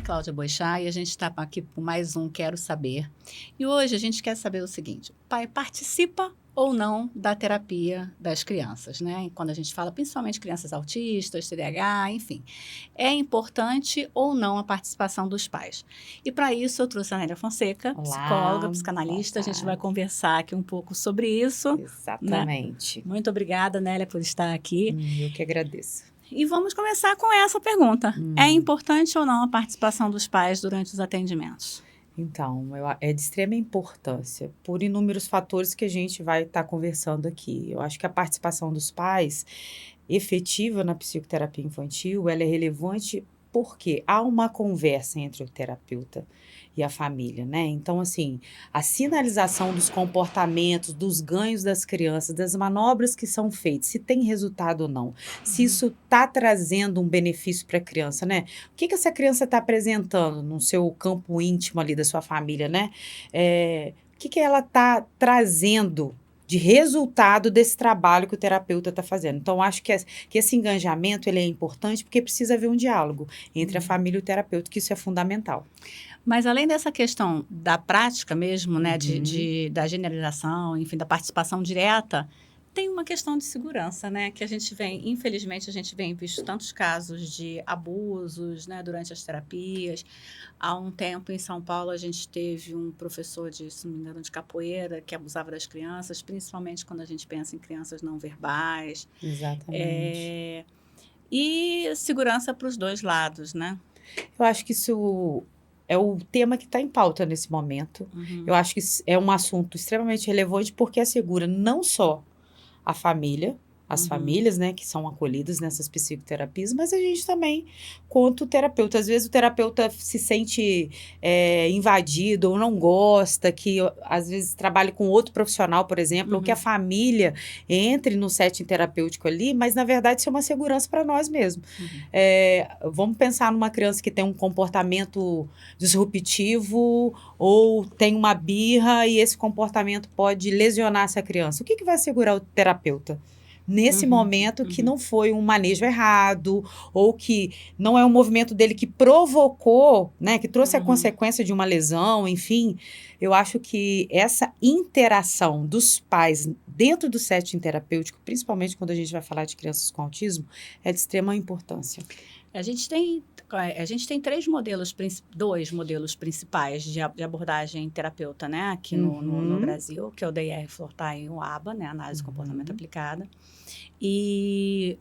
Cláudia Boixá e a gente está aqui com mais um Quero Saber. E hoje a gente quer saber o seguinte: o pai participa ou não da terapia das crianças, né? E quando a gente fala principalmente crianças autistas, TDAH, enfim. É importante ou não a participação dos pais? E para isso eu trouxe a Nélia Fonseca, Olá, psicóloga, psicanalista. A gente vai conversar aqui um pouco sobre isso. Exatamente. Né? Muito obrigada, Nélia, por estar aqui. Eu que agradeço. E vamos começar com essa pergunta. É importante ou não a participação dos pais durante os atendimentos? Então, é de extrema importância, por inúmeros fatores que a gente vai estar conversando aqui. Eu acho que a participação dos pais efetiva na psicoterapia infantil, ela é relevante porque há uma conversa entre o terapeuta e a família, né? Então, assim, a sinalização dos comportamentos, dos ganhos das crianças, das manobras que são feitas, se tem resultado ou não, se isso está trazendo um benefício para a criança, né? O que essa criança está apresentando no seu campo íntimo ali da sua família, né? O que ela está trazendo de resultado desse trabalho que o terapeuta está fazendo. Então, acho que esse engajamento ele é importante porque precisa haver um diálogo entre a família e o terapeuta, que isso é fundamental. Mas além dessa questão da prática mesmo, né, da generalização, enfim, da participação direta, tem uma questão de segurança, né, que infelizmente, a gente vem visto tantos casos de abusos, né, durante as terapias. Há um tempo, em São Paulo, a gente teve um professor se não me engano, de capoeira, que abusava das crianças, principalmente quando a gente pensa em crianças não verbais. Exatamente. E segurança para os dois lados, né? Eu acho que isso é o tema que está em pauta nesse momento. Eu acho que é um assunto extremamente relevante porque assegura não só a família, as famílias, né, que são acolhidas nessas psicoterapias, mas a gente também, quanto terapeuta. Às vezes o terapeuta se sente invadido ou não gosta, que às vezes trabalha com outro profissional, por exemplo, ou que a família entre no setting terapêutico ali, mas na verdade isso é uma segurança para nós mesmos. Vamos pensar numa criança que tem um comportamento disruptivo ou tem uma birra e esse comportamento pode lesionar essa criança. O que vai segurar o terapeuta? Nesse momento que não foi um manejo errado, ou que não é um movimento dele que provocou, né, que trouxe a consequência de uma lesão, enfim. Eu acho que essa interação dos pais dentro do setting terapêutico, principalmente quando a gente vai falar de crianças com autismo, é de extrema importância. A gente tem dois modelos principais de abordagem terapeuta, né, aqui no Brasil, que é o DIR Flortine e o ABA, né, Análise de Comportamento Aplicada. E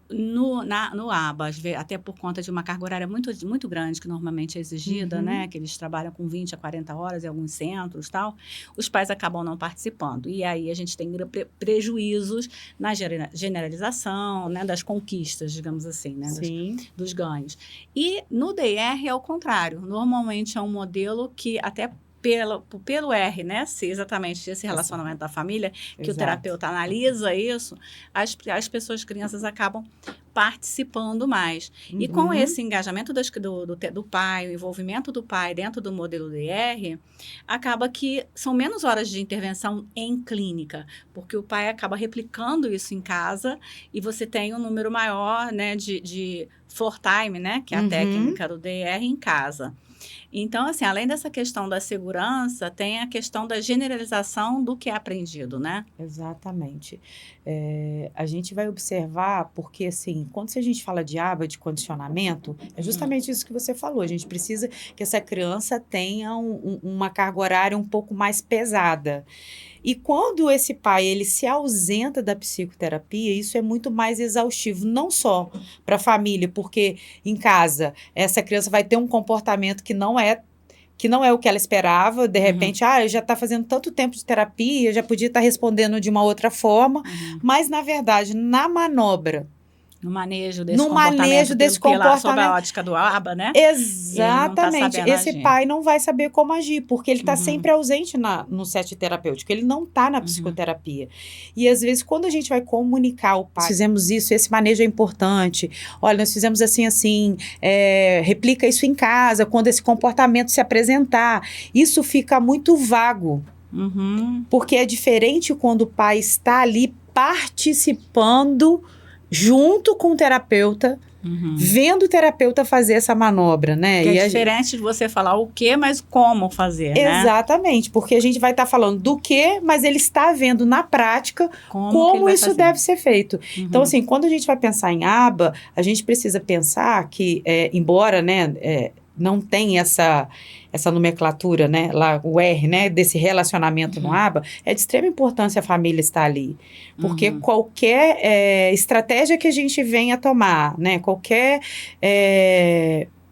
no ABA, até por conta de uma carga horária muito, muito grande, que normalmente é exigida, né, que eles trabalham com 20 a 40 horas em alguns centros, tal, os pais acabam não participando. E aí a gente tem prejuízos na generalização, né, das conquistas, digamos assim, né, dos ganhos. E no DR é o contrário. Normalmente é um modelo que até pelo R, né? Exatamente esse relacionamento da família, que o terapeuta analisa isso, as pessoas, crianças, acabam participando mais. E com esse engajamento do pai, o envolvimento do pai dentro do modelo DR, acaba que são menos horas de intervenção em clínica, porque o pai acaba replicando isso em casa e você tem um número maior, né, de floor time, né, que é a técnica do DR em casa. Então, assim, além dessa questão da segurança, tem a questão da generalização do que é aprendido, né? Exatamente. A gente vai observar, porque, assim, quando a gente fala de aba de condicionamento, é justamente isso que você falou. A gente precisa que essa criança tenha uma carga horária um pouco mais pesada. E quando esse pai ele se ausenta da psicoterapia, isso é muito mais exaustivo, não só para a família, porque em casa essa criança vai ter um comportamento que não é o que ela esperava, de repente, já está fazendo tanto tempo de terapia, já podia estar respondendo de uma outra forma, mas na verdade, na manobra, no manejo desse comportamento, sob a ótica do ABA, né? Exatamente. Esse pai não vai saber como agir, porque ele está sempre ausente no set terapêutico, ele não está na psicoterapia. E às vezes, quando a gente vai comunicar ao pai, nós fizemos isso, esse manejo é importante, olha, nós fizemos assim, replica isso em casa, quando esse comportamento se apresentar, isso fica muito vago. Porque é diferente quando o pai está ali participando junto com o terapeuta vendo o terapeuta fazer essa manobra, né? Que é diferente de você falar o que, mas como fazer, né? Exatamente, porque a gente vai estar falando do que, mas ele está vendo na prática como isso deve ser feito. Então, assim, quando a gente vai pensar em aba, a gente precisa pensar que, embora, né, não tem essa nomenclatura, né, lá o R, né, desse relacionamento no aba, é de extrema importância a família estar ali, porque qualquer estratégia que a gente venha tomar, né, qualquer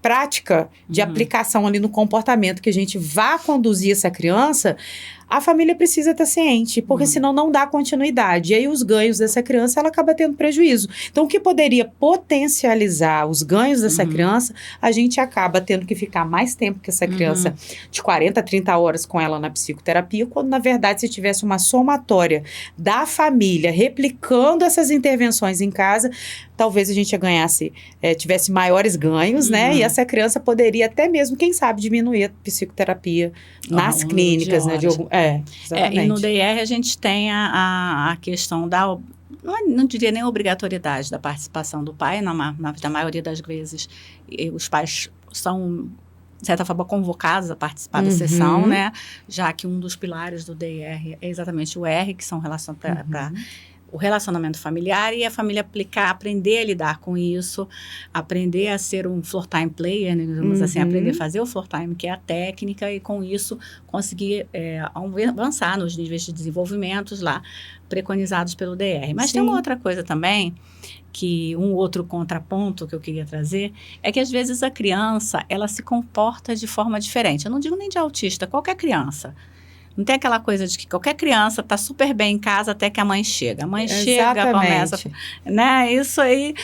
prática de aplicação ali no comportamento que a gente vá conduzir essa criança, a família precisa estar ciente, porque senão não dá continuidade. E aí os ganhos dessa criança, ela acaba tendo prejuízo. Então, o que poderia potencializar os ganhos dessa criança, a gente acaba tendo que ficar mais tempo que essa criança, de 40 a 30 horas com ela na psicoterapia, quando, na verdade, se tivesse uma somatória da família replicando essas intervenções em casa, talvez a gente tivesse maiores ganhos, né? E essa criança poderia até mesmo, quem sabe, diminuir a psicoterapia nas clínicas, né? Exatamente. E no DR a gente tem a questão da... Não diria nem obrigatoriedade da participação do pai, na maioria das vezes. Os pais são, de certa forma, convocados a participar da sessão, né? Já que um dos pilares do DR é exatamente o R, que são relações para o relacionamento familiar, e a família aprender a lidar com isso, aprender a ser um floor time player, né, digamos assim, aprender a fazer o floor time, que é a técnica, e com isso conseguir avançar nos níveis de desenvolvimento lá preconizados pelo DR. Mas tem uma outra coisa também, que um outro contraponto que eu queria trazer, é que às vezes a criança, ela se comporta de forma diferente. Eu não digo nem de autista, qualquer criança. Não tem aquela coisa de que qualquer criança está super bem em casa até que a mãe chega. A mãe chega, começa... Né? Isso aí...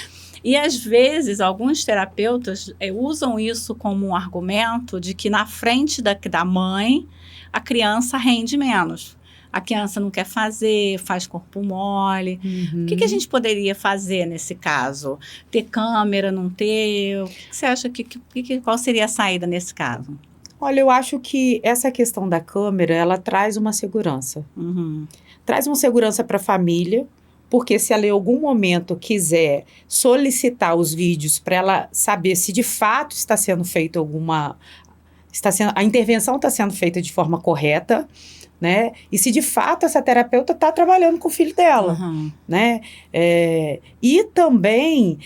E, às vezes, alguns terapeutas usam isso como um argumento de que na frente da mãe, a criança rende menos. A criança não quer fazer, faz corpo mole. O que a gente poderia fazer nesse caso? Ter câmera, não ter? O que você acha? Qual seria a saída nesse caso? Olha, eu acho que essa questão da câmera, ela traz uma segurança. Traz uma segurança para a família, porque se ela em algum momento quiser solicitar os vídeos para ela saber se de fato está sendo feita a intervenção está sendo feita de forma correta, né? E se de fato essa terapeuta está trabalhando com o filho dela, né? E também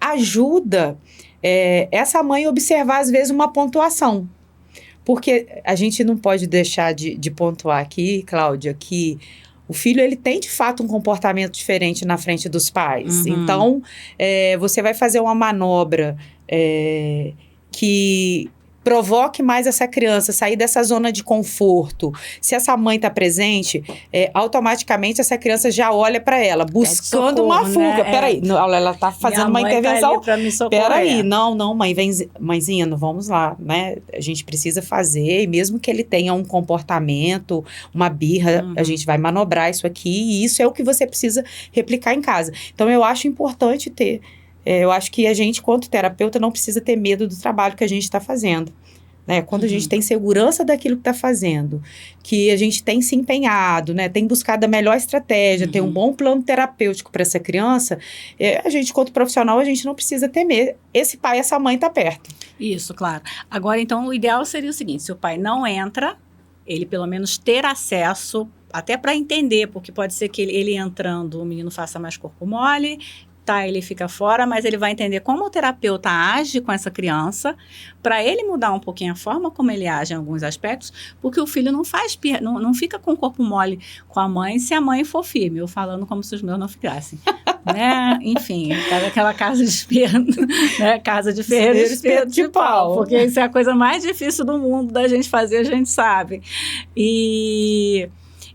ajuda essa mãe a observar, às vezes, uma pontuação. Porque a gente não pode deixar de pontuar aqui, Cláudia, que o filho, ele tem, de fato, um comportamento diferente na frente dos pais. Então, você vai fazer uma manobra que provoque mais essa criança, sair dessa zona de conforto. Se essa mãe está presente, automaticamente essa criança já olha para ela, buscando uma fuga. Né? Peraí, ela está fazendo uma intervenção. Tá ali pra me Peraí, não, mãe, mãezinha, não vamos lá, né? A gente precisa fazer, e mesmo que ele tenha um comportamento, uma birra, a gente vai manobrar isso aqui, e isso é o que você precisa replicar em casa. Então, eu acho importante ter... eu acho que a gente, quanto terapeuta, não precisa ter medo do trabalho que a gente está fazendo. Né? Quando a gente tem segurança daquilo que está fazendo, que a gente tem se empenhado, né? Tem buscado a melhor estratégia, tem um bom plano terapêutico para essa criança, a gente, quanto profissional, a gente não precisa temer esse pai e essa mãe estar perto. Isso, claro. Agora, então, o ideal seria o seguinte, se o pai não entra, ele pelo menos ter acesso, até para entender, porque pode ser que ele entrando, o menino faça mais corpo mole, ele fica fora, mas ele vai entender como o terapeuta age com essa criança, para ele mudar um pouquinho a forma como ele age em alguns aspectos, porque o filho não fica com o corpo mole com a mãe se a mãe for firme, eu falando como se os meus não ficassem. Né? Enfim, aquela casa de espelho, né? Casa de ferreiro, espeto de pau, porque isso é a coisa mais difícil do mundo da gente fazer, a gente sabe. E...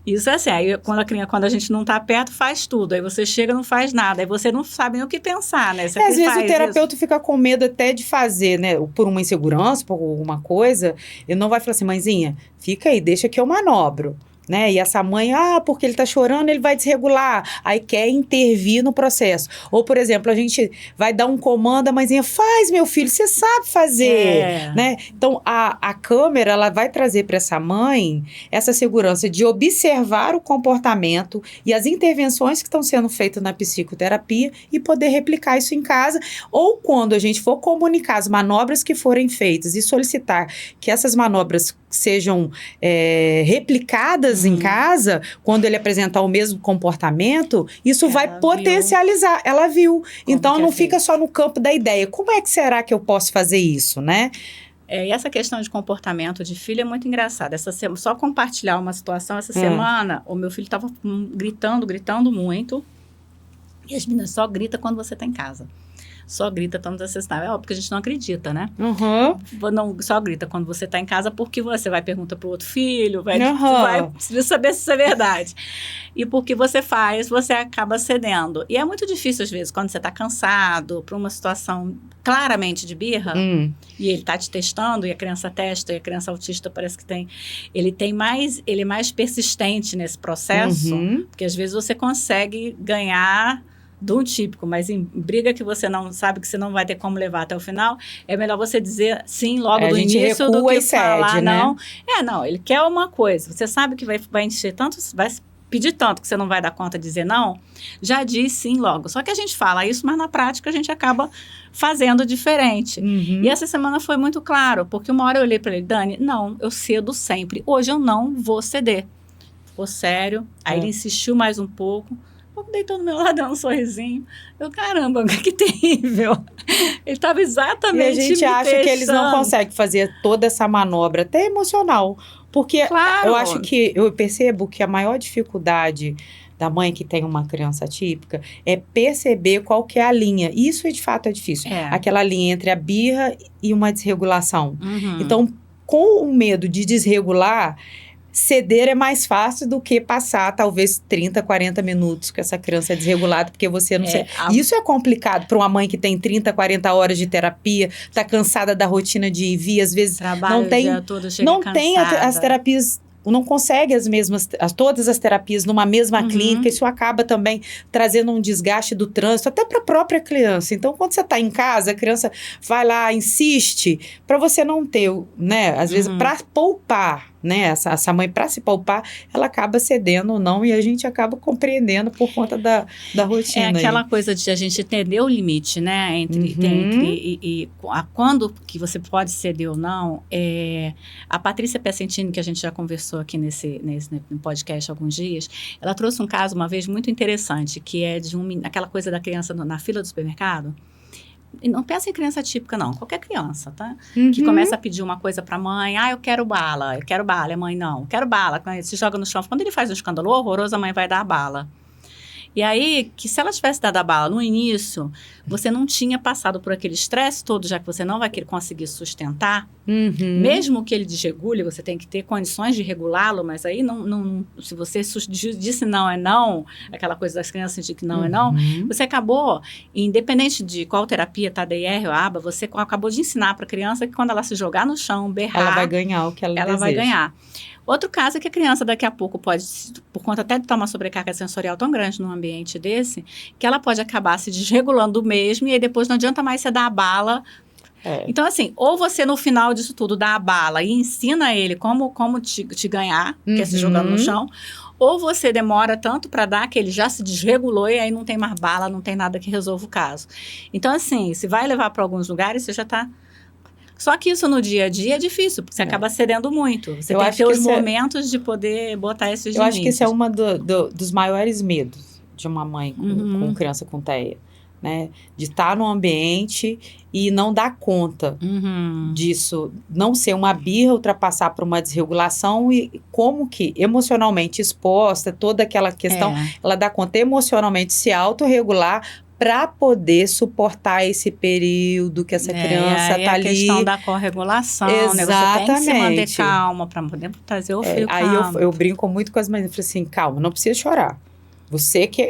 Isso é assim, aí quando a gente não está perto, faz tudo. Aí você chega, não faz nada. Aí você não sabe nem o que pensar, né? Às vezes o terapeuta fica com medo até de fazer, né? Por uma insegurança, por alguma coisa. Ele não vai falar assim, mãezinha, fica aí, deixa que eu manobro. né? E essa mãe, porque ele tá chorando, ele vai desregular. Aí quer intervir no processo. Ou, por exemplo, a gente vai dar um comando, a mãezinha, faz, meu filho, você sabe fazer, né? Então, a câmera, ela vai trazer para essa mãe essa segurança de observar o comportamento e as intervenções que estão sendo feitas na psicoterapia e poder replicar isso em casa. Ou quando a gente for comunicar as manobras que forem feitas e solicitar que essas manobras sejam replicadas em casa, quando ele apresentar o mesmo comportamento, isso vai potencializar. Ela viu. Então, não fica só no campo da ideia. Como é que será que eu posso fazer isso, né? E essa questão de comportamento de filho é muito engraçada. Só compartilhar uma situação, essa semana, o meu filho estava gritando muito. E as meninas só gritam quando você está em casa. Só grita quando você está. É óbvio que a gente não acredita, né? Não, só grita quando você está em casa, porque você vai perguntar para o outro filho, vai saber se isso é verdade. E porque você faz, você acaba cedendo. E é muito difícil, às vezes, quando você está cansado, para uma situação claramente de birra, e ele está te testando, e a criança testa, e a criança autista parece que tem... Ele é mais persistente nesse processo, porque às vezes você consegue ganhar de um típico, mas em briga que você não sabe, que você não vai ter como levar até o final, é melhor você dizer sim logo do início do que falar não. Não, ele quer uma coisa, você sabe que vai encher tanto, vai pedir tanto que você não vai dar conta de dizer não, já diz sim logo. Só que a gente fala isso, mas na prática a gente acaba fazendo diferente. E essa semana foi muito claro, porque uma hora eu olhei para ele, Dani, não, eu cedo sempre, hoje eu não vou ceder. Ficou sério, aí ele insistiu mais um pouco, deitou no meu lado, deu um sorrisinho. Eu, caramba, que terrível. Ele estava exatamente me testando. E a gente acha que eles não conseguem fazer toda essa manobra, até emocional. Porque eu percebo que a maior dificuldade da mãe que tem uma criança atípica é perceber qual que é a linha. Isso, de fato, é difícil. Aquela linha entre a birra e uma desregulação. Então, com o medo de desregular, ceder é mais fácil do que passar, talvez, 30, 40 minutos com essa criança desregulada, porque você não sei. Isso é complicado para uma mãe que tem 30, 40 horas de terapia, está cansada da rotina de ir e vir, às vezes não tem as terapias, não consegue todas as terapias numa mesma clínica, isso acaba também trazendo um desgaste do trânsito, até para a própria criança. Então, quando você está em casa, a criança vai lá, insiste, para você não ter, né, às vezes, para poupar, né, essa mãe, para se poupar, ela acaba cedendo ou não, e a gente acaba compreendendo por conta da rotina. É aquela coisa de a gente entender o limite, né, entre quando que você pode ceder ou não. A Patrícia Piacentini, que a gente já conversou aqui nesse podcast há alguns dias, ela trouxe um caso uma vez muito interessante, que é de aquela coisa da criança na fila do supermercado. E não pensa em criança típica, não. Qualquer criança, tá? Que começa a pedir uma coisa pra mãe. Eu quero bala. E a mãe, não. Quero bala. Quando ele se joga no chão. Quando ele faz um escândalo horroroso, a mãe vai dar a bala. E aí, que se ela tivesse dado a bala no início, você não tinha passado por aquele estresse todo, já que você não vai conseguir sustentar. Mesmo que ele desregule, você tem que ter condições de regulá-lo, mas aí, se você disse não é não, aquela coisa das crianças de que não é não, você acabou, independente de qual terapia, TDR ou ABA, você acabou de ensinar para a criança que quando ela se jogar no chão, berrar, ela vai ganhar o que ela deseja. Vai ganhar. Outro caso é que a criança daqui a pouco pode, por conta até de estar uma sobrecarga sensorial tão grande num ambiente desse, que ela pode acabar se desregulando mesmo e aí depois não adianta mais você dar a bala. Então, assim, ou você no final disso tudo dá a bala e ensina ele como te ganhar, que é se jogando no chão, ou você demora tanto para dar que ele já se desregulou e aí não tem mais bala, não tem nada que resolva o caso. Então, assim, se vai levar para alguns lugares, você já está... Só que isso no dia a dia é difícil, porque você acaba cedendo muito. Você tem que ter os momentos de poder botar esses limites. Eu acho que esse é um dos maiores medos de uma mãe com criança com TEA, né? De estar num ambiente e não dar conta disso, não ser uma birra, ultrapassar por uma desregulação e como que emocionalmente exposta, toda aquela questão, ela dá conta emocionalmente se autorregular para poder suportar esse período que essa criança está ali. A questão da corregulação, né? Você tem que se manter calma para poder trazer o filho calmo. Aí eu brinco muito com as mães, eu falo assim, calma, não precisa chorar. Você que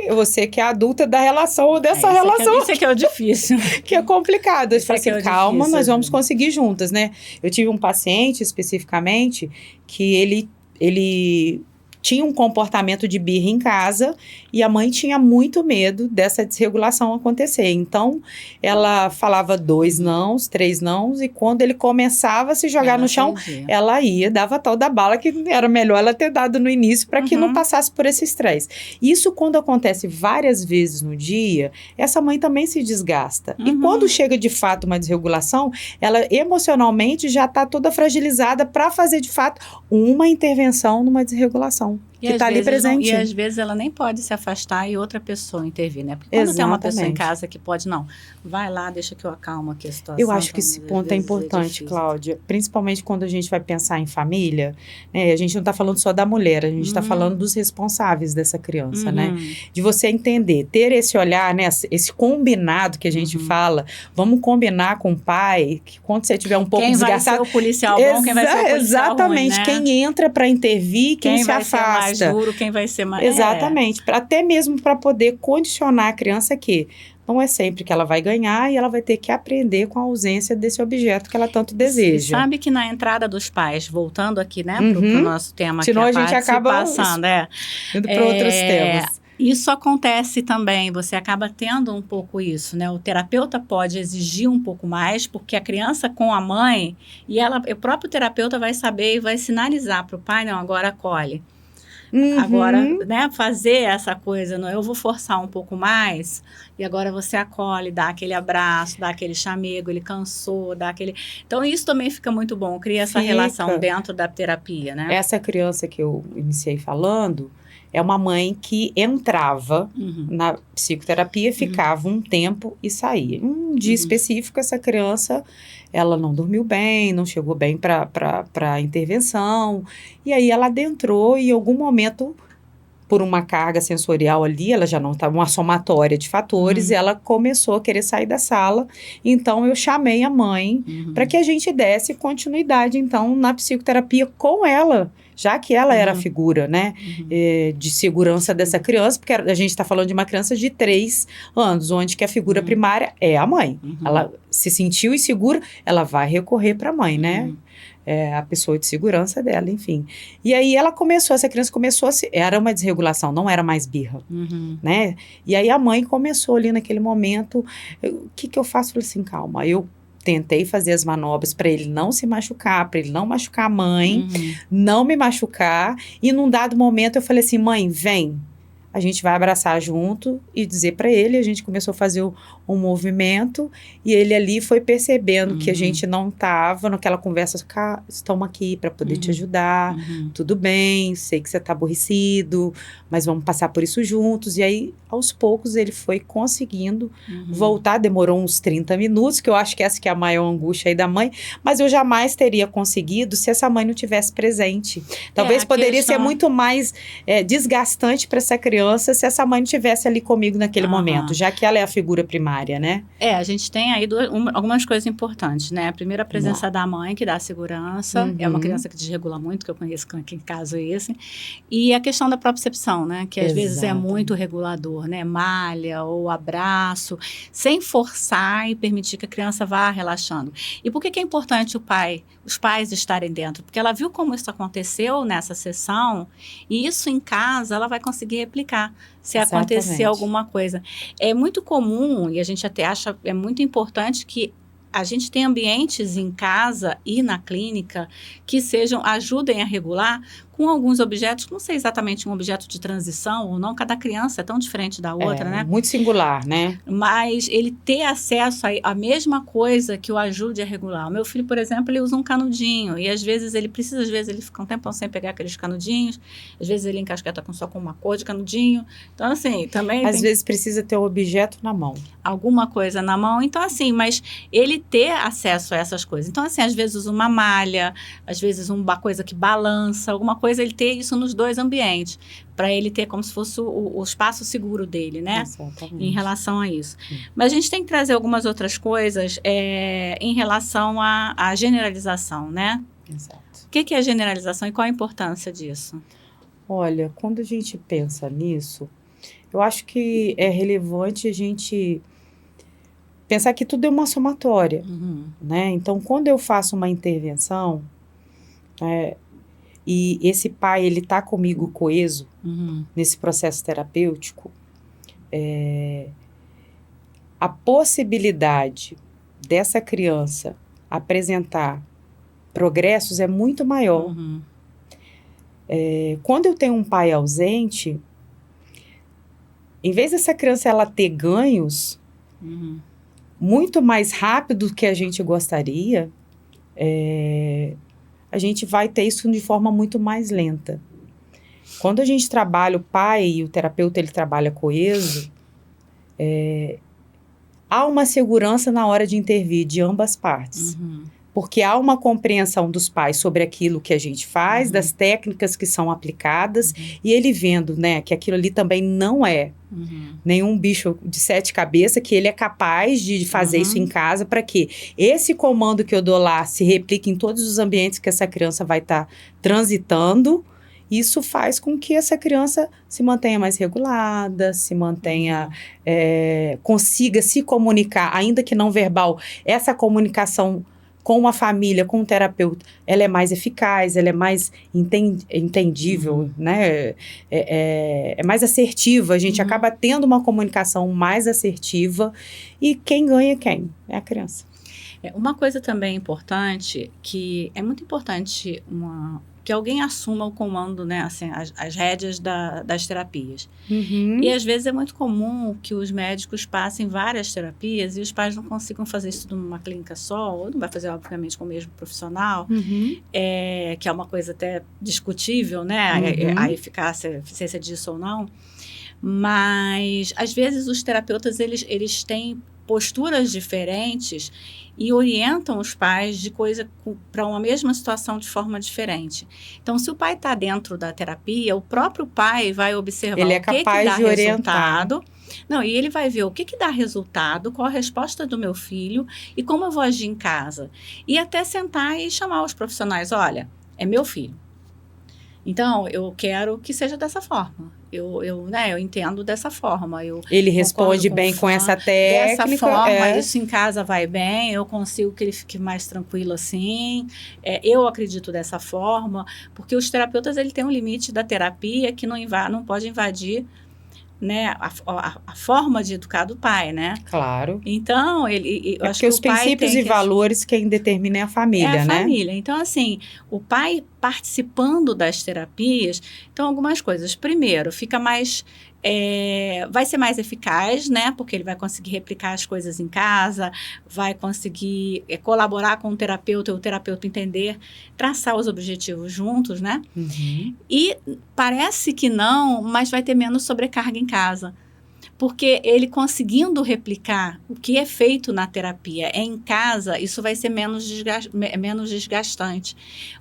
é adulta da relação ou dessa relação. Isso é que é o difícil. Que é complicado. Eu falo assim, calma, difícil, nós vamos conseguir juntas, né? Eu tive um paciente, especificamente, que ele tinha um comportamento de birra em casa e a mãe tinha muito medo dessa desregulação acontecer. Então, ela falava 2 nãos, 3 nãos, e quando ele começava a se jogar no chão, ela ia, dava tal da bala que era melhor ela ter dado no início para que não passasse por esse estresse. Isso, quando acontece várias vezes no dia, essa mãe também se desgasta. E quando chega de fato uma desregulação, ela emocionalmente já está toda fragilizada para fazer de fato uma intervenção numa desregulação. Que está ali presente. E às vezes ela nem pode se afastar e outra pessoa intervir, né? Porque quando tem uma pessoa em casa que pode, não, vai lá, deixa que eu acalmo aqui a situação. Eu acho que esse ponto é importante, Cláudia. Principalmente quando a gente vai pensar em família, né? A gente não está falando só da mulher, a gente está falando dos responsáveis dessa criança, né? De você entender, ter esse olhar, né? Esse combinado que a gente fala, vamos combinar com o pai, que quando você tiver um pouco desgastado... Quem vai ser o policial bom, quem vai ser o policial exatamente, ruim, né? Quem entra para intervir, quem se afasta. Mais duro, quem vai ser mais... Exatamente, até mesmo para poder condicionar a criança que não é sempre que ela vai ganhar e ela vai ter que aprender com a ausência desse objeto que ela tanto deseja. Você sabe que na entrada dos pais, voltando aqui, né, pro nosso tema, senão que a gente acaba indo para outros temas. Isso acontece também, você acaba tendo um pouco isso, né? O terapeuta pode exigir um pouco mais, porque a criança com a mãe, o próprio terapeuta vai saber e vai sinalizar para o pai, não, agora acolhe. Agora, né, fazer essa coisa, não, eu vou forçar um pouco mais, e agora você acolhe, dá aquele abraço, dá aquele chamego, ele cansou, dá aquele... Então, isso também fica muito bom, cria essa relação dentro da terapia, né? Essa criança que eu iniciei falando é uma mãe que entrava na psicoterapia, ficava um tempo e saía. Um dia específico, essa criança, ela não dormiu bem, não chegou bem para a intervenção, e aí ela adentrou e em algum momento, por uma carga sensorial ali, ela já não estava, uma somatória de fatores, e ela começou a querer sair da sala. Então, eu chamei a mãe para que a gente desse continuidade, então, na psicoterapia com ela, já que ela era a figura, né, de segurança dessa criança, porque a gente está falando de uma criança de 3 anos, onde que a figura primária é a mãe. Ela se sentiu insegura, ela vai recorrer para a mãe, né? A pessoa de segurança dela, enfim. E aí essa criança começou era uma desregulação, não era mais birra, né? E aí a mãe começou ali naquele momento, o que eu faço? Falei assim, calma, eu tentei fazer as manobras para ele não se machucar, para ele não machucar a mãe, não me machucar, e num dado momento eu falei assim, mãe, vem, a gente vai abraçar junto e dizer para ele, a gente começou a fazer um movimento, e ele ali foi percebendo que a gente não estava naquela conversa, estamos aqui para poder te ajudar, tudo bem, sei que você está aborrecido, mas vamos passar por isso juntos. E aí, aos poucos, ele foi conseguindo voltar, demorou uns 30 minutos, que eu acho que essa que é a maior angústia aí da mãe, mas eu jamais teria conseguido se essa mãe não tivesse presente. Talvez poderia ser muito mais desgastante para essa criança se essa mãe não estivesse ali comigo naquele momento, já que ela é a figura primária, né? A gente tem aí algumas coisas importantes, né? A primeira, a presença da mãe, que dá segurança. É uma criança que desregula muito, que eu conheço aqui em caso esse. E a questão da propriocepção, né? Que às vezes é muito regulador, né? Malha ou abraço, sem forçar e permitir que a criança vá relaxando. E por que é importante os pais estarem dentro? Porque ela viu como isso aconteceu nessa sessão, e isso em casa ela vai conseguir replicar se acontecer alguma coisa. É muito comum, e a gente até acha, é muito importante que a gente tem ambientes em casa e na clínica que ajudem a regular com alguns objetos, não sei exatamente um objeto de transição ou não, cada criança é tão diferente da outra, né? Muito singular, né? Mas ele ter acesso à mesma coisa que o ajude a regular. O meu filho, por exemplo, ele usa um canudinho, e às vezes ele fica um tempão sem pegar aqueles canudinhos, às vezes ele encasqueta só com uma cor de canudinho. Então, assim, também às vezes precisa ter um objeto na mão. Alguma coisa na mão. Então, assim, mas ele ter acesso a essas coisas. Então, assim, às vezes usa uma malha, às vezes uma coisa que balança, alguma coisa, ele ter isso nos dois ambientes, para ele ter como se fosse o espaço seguro dele, né? Exatamente. Em relação a isso. Mas a gente tem que trazer algumas outras coisas em relação à generalização, né? Exato. O que é a generalização e qual a importância disso? Olha, quando a gente pensa nisso, eu acho que é relevante a gente pensar que tudo é uma somatória, né? Então, quando eu faço uma intervenção, e esse pai, ele tá comigo coeso nesse processo terapêutico, a possibilidade dessa criança apresentar progressos é muito maior. Quando eu tenho um pai ausente, em vez dessa criança ela ter ganhos muito mais rápido do que a gente gostaria, a gente vai ter isso de forma muito mais lenta. Quando a gente trabalha, o pai e o terapeuta, ele trabalha coeso, há uma segurança na hora de intervir de ambas partes. Porque há uma compreensão dos pais sobre aquilo que a gente faz, das técnicas que são aplicadas, e ele vendo, né, que aquilo ali também não é nenhum bicho de 7 cabeças, que ele é capaz de fazer isso em casa, para que esse comando que eu dou lá se replique em todos os ambientes que essa criança vai estar transitando. Isso faz com que essa criança se mantenha mais regulada, se mantenha, consiga se comunicar, ainda que não verbal. Essa comunicação com a família, com o terapeuta, ela é mais eficaz, ela é mais entendível, né? É mais assertiva. A gente acaba tendo uma comunicação mais assertiva. E quem ganha é quem? É a criança. Uma coisa também importante, que é muito importante que alguém assuma o comando, né, assim, as rédeas das terapias. E às vezes é muito comum que os médicos passem várias terapias e os pais não consigam fazer isso numa clínica só, ou não vai fazer, obviamente, com o mesmo profissional, que é uma coisa até discutível, né, a eficiência disso ou não. Mas, às vezes, os terapeutas, eles têm posturas diferentes e orientam os pais de coisa para uma mesma situação de forma diferente. Então, se o pai está dentro da terapia, o próprio pai vai observar ele é capaz de orientar. Não, e ele vai ver o que dá resultado, qual a resposta do meu filho e como eu vou agir em casa. E até sentar e chamar os profissionais, olha, é meu filho. Então, eu quero que seja dessa forma. Eu entendo dessa forma. Ele responde bem com essa técnica. Dessa forma, isso em casa vai bem, eu consigo que ele fique mais tranquilo assim. Eu acredito dessa forma, porque os terapeutas, ele tem um limite da terapia que não pode invadir, né, a forma de educar do pai, né? Claro. Então, eu acho que os princípios e valores quem determina é a família, né? É a família. Então, assim, o pai participando das terapias, então, algumas coisas. Primeiro, fica mais... vai ser mais eficaz, né? Porque ele vai conseguir replicar as coisas em casa, vai conseguir colaborar com o terapeuta entender, traçar os objetivos juntos, né? E parece que não, mas vai ter menos sobrecarga em casa. Porque ele conseguindo replicar o que é feito na terapia em casa, isso vai ser menos desgastante.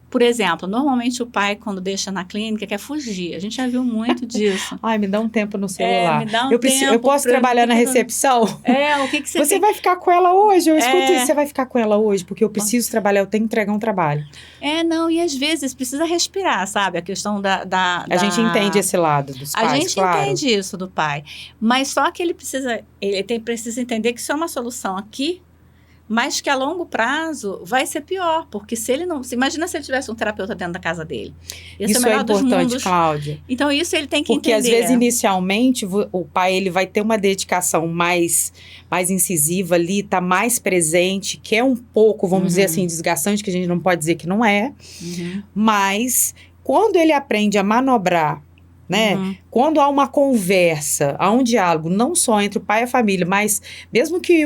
Por exemplo, normalmente o pai, quando deixa na clínica, quer fugir. A gente já viu muito disso. Ai, me dá um tempo no celular. Me dá um tempo. Eu posso trabalhar na recepção? O que você tem... vai ficar com ela hoje? Eu escuto isso. Você vai ficar com ela hoje? Porque eu preciso trabalhar, eu tenho que entregar um trabalho. E às vezes precisa respirar, sabe? A questão A gente entende esse lado dos pais, A gente entende isso do pai. Mas só que ele precisa entender que isso é uma solução aqui, mas que a longo prazo vai ser pior, porque se ele não... Imagina se ele tivesse um terapeuta dentro da casa dele. Isso é importante, Cláudia. Então, isso ele tem que entender. Porque, às vezes, inicialmente, o pai ele vai ter uma dedicação mais incisiva ali, tá mais presente, que é um pouco, vamos dizer assim, desgastante, que a gente não pode dizer que não é. Mas, quando ele aprende a manobrar, né? Quando há uma conversa, há um diálogo, não só entre o pai e a família, mas mesmo que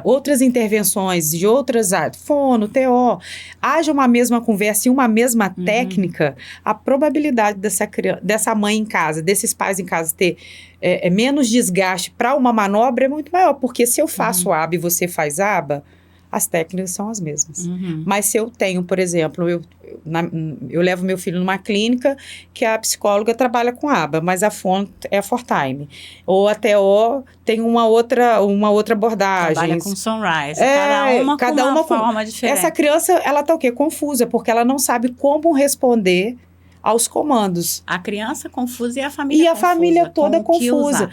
outras intervenções de outras áreas, fono, TO, haja uma mesma conversa e uma mesma técnica, a probabilidade dessa mãe em casa, desses pais em casa ter menos desgaste para uma manobra é muito maior, porque se eu faço aba e você faz aba, as técnicas são as mesmas. Mas se eu tenho, por exemplo, eu levo meu filho numa clínica que a psicóloga trabalha com aba, mas a fono é a ForTime. Ou a TO tem uma outra abordagem. Trabalha com Sunrise. Cada uma com uma forma diferente. Essa criança, ela tá o quê? Confusa, porque ela não sabe como responder aos comandos. A criança confusa e a família confusa. E a família toda confusa.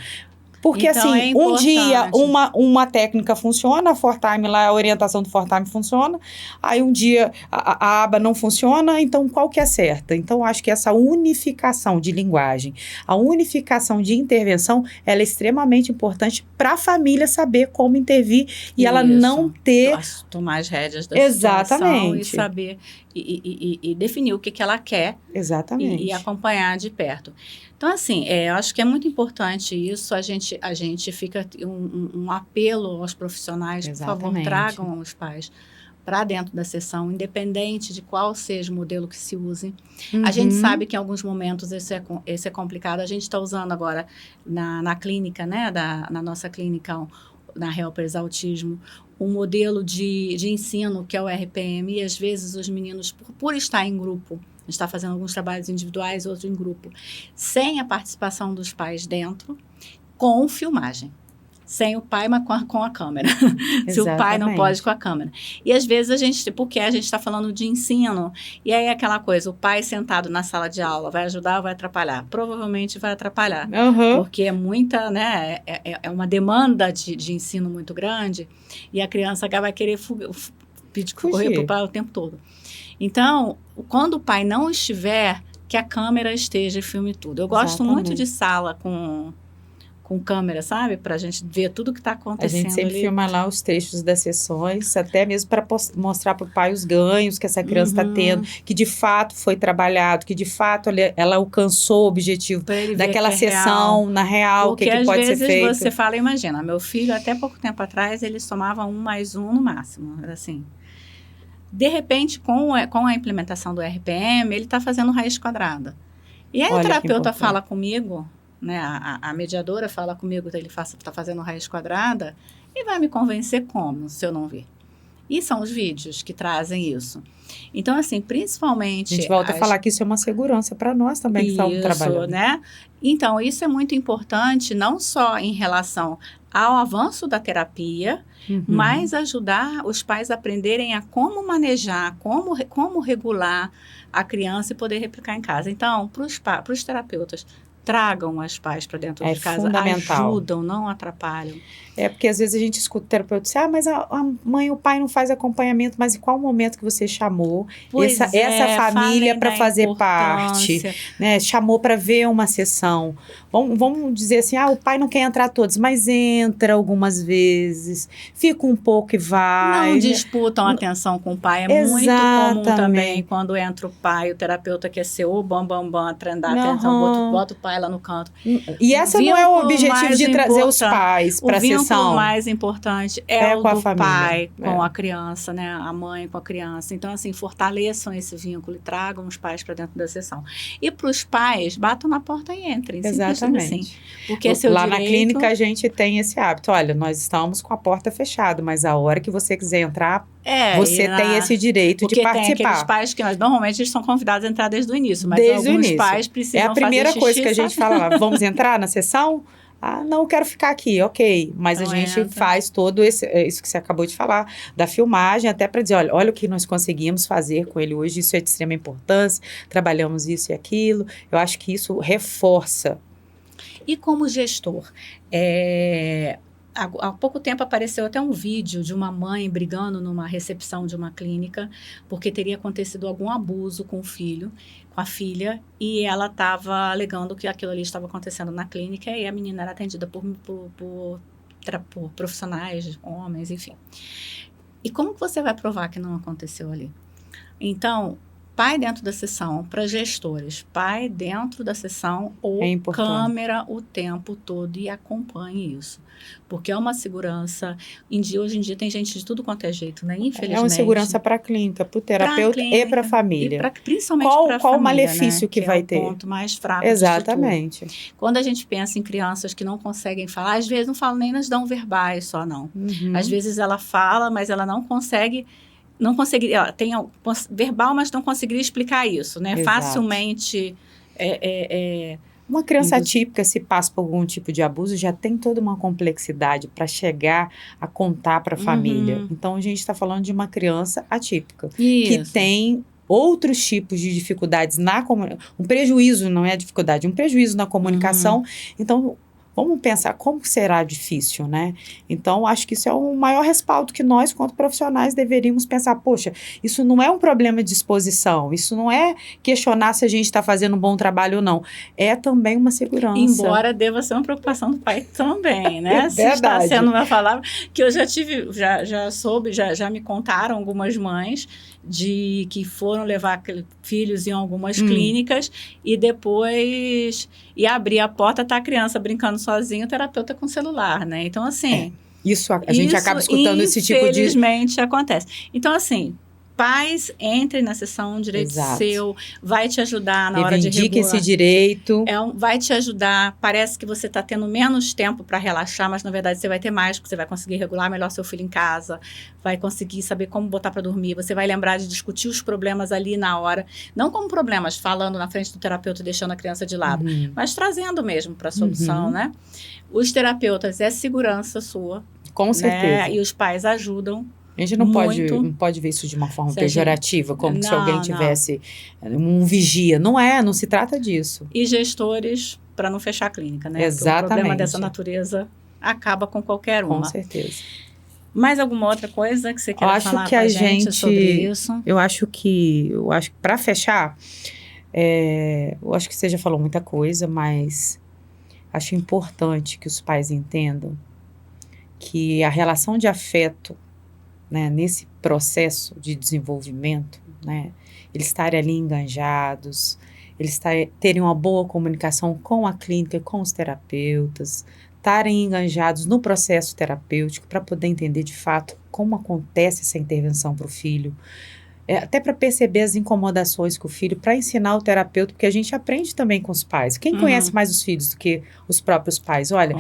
Porque, Então, assim, é um dia importante. uma técnica funciona, a ForTime lá, a orientação do ForTime funciona, aí um dia a aba não funciona, então qual que é certa? Então, eu acho que essa unificação de linguagem, a unificação de intervenção, ela é extremamente importante para a família saber como intervir e ela não ter... Tomar as rédeas da situação e Exatamente. saber e definir o que ela quer Exatamente. e acompanhar de perto. Então, assim, eu acho que é muito importante isso. A gente fica um apelo aos profissionais, por favor, Exatamente. tragam os pais para dentro da sessão, independente de qual seja o modelo que se use. A gente sabe que em alguns momentos esse é complicado. A gente está usando agora na clínica, né, na nossa clínica, na Helpers Autismo, um modelo de ensino que é o RPM, e às vezes os meninos, por estar em grupo, a gente está fazendo alguns trabalhos individuais, outros em grupo, sem a participação dos pais dentro, com filmagem. Sem o pai, mas com a câmera. Se o pai não pode, com a câmera. E às vezes porque a gente está falando de ensino, e aí aquela coisa, o pai sentado na sala de aula, vai ajudar ou vai atrapalhar? Provavelmente vai atrapalhar. Porque é muita, né, é uma demanda de ensino muito grande, e a criança vai querer correr para o pai o tempo todo. Então, quando o pai não estiver, que a câmera esteja e filme tudo. Eu gosto muito de sala com câmera, sabe? Para a gente ver tudo que está acontecendo. A gente sempre filma lá os trechos das sessões, até mesmo para mostrar para o pai os ganhos que essa criança está tendo, que de fato foi trabalhado, que de fato ela alcançou o objetivo daquela sessão, na real, o que pode ser feito. Porque às vezes você fala, imagina, meu filho até pouco tempo atrás, ele somava 1 mais 1 no máximo, era assim. De repente, com a implementação do RPM, ele está fazendo raiz quadrada. E aí o terapeuta fala comigo, né, a mediadora fala comigo que ele está fazendo raiz quadrada, e vai me convencer como, se eu não ver? E são os vídeos que trazem isso. Então, assim, principalmente... A gente volta a falar que isso é uma segurança para nós também que estamos trabalhando. Né? Então, isso é muito importante, não só em relação ao avanço da terapia, mas ajudar os pais a aprenderem a como manejar, como regular a criança e poder replicar em casa. Então, para os terapeutas, tragam as pais para dentro de casa, ajudam, não atrapalham. Porque às vezes a gente escuta o terapeuta dizer, mas a mãe e o pai não faz acompanhamento, mas em qual momento que você chamou essa família para fazer parte, né? Chamou para ver uma sessão. Vamos dizer assim, o pai não quer entrar todos, mas entra algumas vezes, fica um pouco e vai. Não disputam atenção com o pai, é muito comum também, quando entra o pai, o terapeuta quer ser o bam, trendar atenção, bota o pai lá no canto. E essa não é o objetivo de trazer os pais para a sessão. O mais importante é o do pai com a criança, né? A mãe com a criança. Então, assim, fortaleçam esse vínculo e tragam os pais para dentro da sessão. E para os pais, batam na porta e entrem. Exatamente. Assim, porque é seu lá direito. Na clínica a gente tem esse hábito. Olha, nós estamos com a porta fechada, mas a hora que você quiser entrar, você tem esse direito de participar. Porque tem aqueles pais que normalmente eles são convidados a entrar desde o início, mas alguns pais precisam fazer a primeira coisa que a gente fala lá, vamos entrar na sessão? Não, eu quero ficar aqui, ok. Mas a gente faz todo isso que você acabou de falar, da filmagem, até para dizer, olha o que nós conseguimos fazer com ele hoje, isso é de extrema importância, trabalhamos isso e aquilo. Eu acho que isso reforça. E como gestor, há pouco tempo apareceu até um vídeo de uma mãe brigando numa recepção de uma clínica, porque teria acontecido algum abuso com o filho, com a filha, e ela estava alegando que aquilo ali estava acontecendo na clínica, e a menina era atendida por profissionais, homens, enfim. E como que você vai provar que não aconteceu ali? Então, pai dentro da sessão, para gestores, pai dentro da sessão ou câmera o tempo todo e acompanhe isso. Porque é uma segurança, hoje em dia tem gente de tudo quanto é jeito, né? Infelizmente. É uma segurança para a clínica, para o terapeuta e para a família. Principalmente para a família, qual o malefício, né? que vai ter? É o ponto mais fraco. Exatamente. Quando a gente pensa em crianças que não conseguem falar, às vezes não falam nem nas não verbais só, não. Às vezes ela fala, mas ela não consegue... ela tem verbal, mas não conseguiria explicar isso, né? Exato. Facilmente. Uma criança atípica, se passa por algum tipo de abuso, já tem toda uma complexidade para chegar a contar para a família. Então, a gente está falando de uma criança atípica, que tem outros tipos de dificuldades na comunicação. Um prejuízo, não é a dificuldade, um prejuízo na comunicação. Então, vamos pensar como será difícil, né? Então, acho que isso é o maior respaldo que nós, quanto profissionais, deveríamos pensar. Poxa, isso não é um problema de exposição, isso não é questionar se a gente está fazendo um bom trabalho ou não. É também uma segurança. Embora deva ser uma preocupação do pai também, né? É se está verdade. sendo uma palavra que eu já tive, já soube, já me contaram algumas mães de que foram levar filhos em algumas clínicas e depois abrir a porta, tá a criança brincando sozinha, o terapeuta com o celular, né? Então, assim... Isso, a gente acaba escutando esse tipo de... Infelizmente, acontece. Então, assim... Pais, entrem na sessão, direito seu, vai te ajudar na hora de regular. Reivindique esse direito. Vai te ajudar, parece que você está tendo menos tempo para relaxar, mas na verdade você vai ter mais, porque você vai conseguir regular melhor seu filho em casa, vai conseguir saber como botar para dormir, você vai lembrar de discutir os problemas ali na hora, não como problemas, falando na frente do terapeuta e deixando a criança de lado, mas trazendo mesmo para a solução, né? Os terapeutas é segurança sua. Com certeza. E os pais ajudam. A gente não pode ver isso de uma forma pejorativa, como se alguém tivesse um vigia. Não se trata disso. E gestores, para não fechar a clínica, né? Exatamente. Porque o problema dessa natureza acaba com qualquer uma. Com certeza. Mais alguma outra coisa que você queira falar com a gente sobre isso? Eu acho que para fechar, eu acho que você já falou muita coisa, mas acho importante que os pais entendam que a relação de afeto, né, nesse processo de desenvolvimento, né, eles estarem ali enganjados, eles terem uma boa comunicação com a clínica, com os terapeutas, estarem enganjados no processo terapêutico para poder entender de fato como acontece essa intervenção para o filho, até para perceber as incomodações com o filho, para ensinar o terapeuta, porque a gente aprende também com os pais. Quem conhece mais os filhos do que os próprios pais? Olha,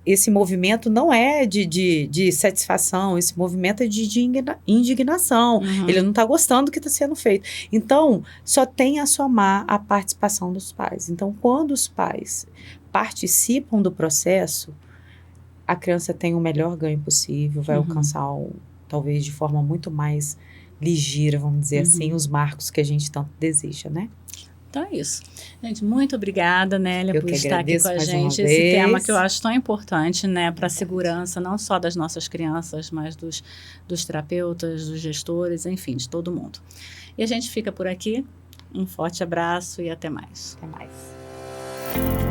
esse movimento não é de satisfação, esse movimento é de indignação. Ele não está gostando do que está sendo feito. Então, só tem a somar a participação dos pais. Então, quando os pais participam do processo, a criança tem o melhor ganho possível, vai alcançar, talvez de forma muito mais ligeira, vamos dizer assim, os marcos que a gente tanto deseja, né? Então é isso. Gente, muito obrigada, Nélia, por estar aqui com a gente. Esse tema que eu acho tão importante, né, para a segurança, não só das nossas crianças, mas dos terapeutas, dos gestores, enfim, de todo mundo. E a gente fica por aqui. Um forte abraço e até mais. Até mais.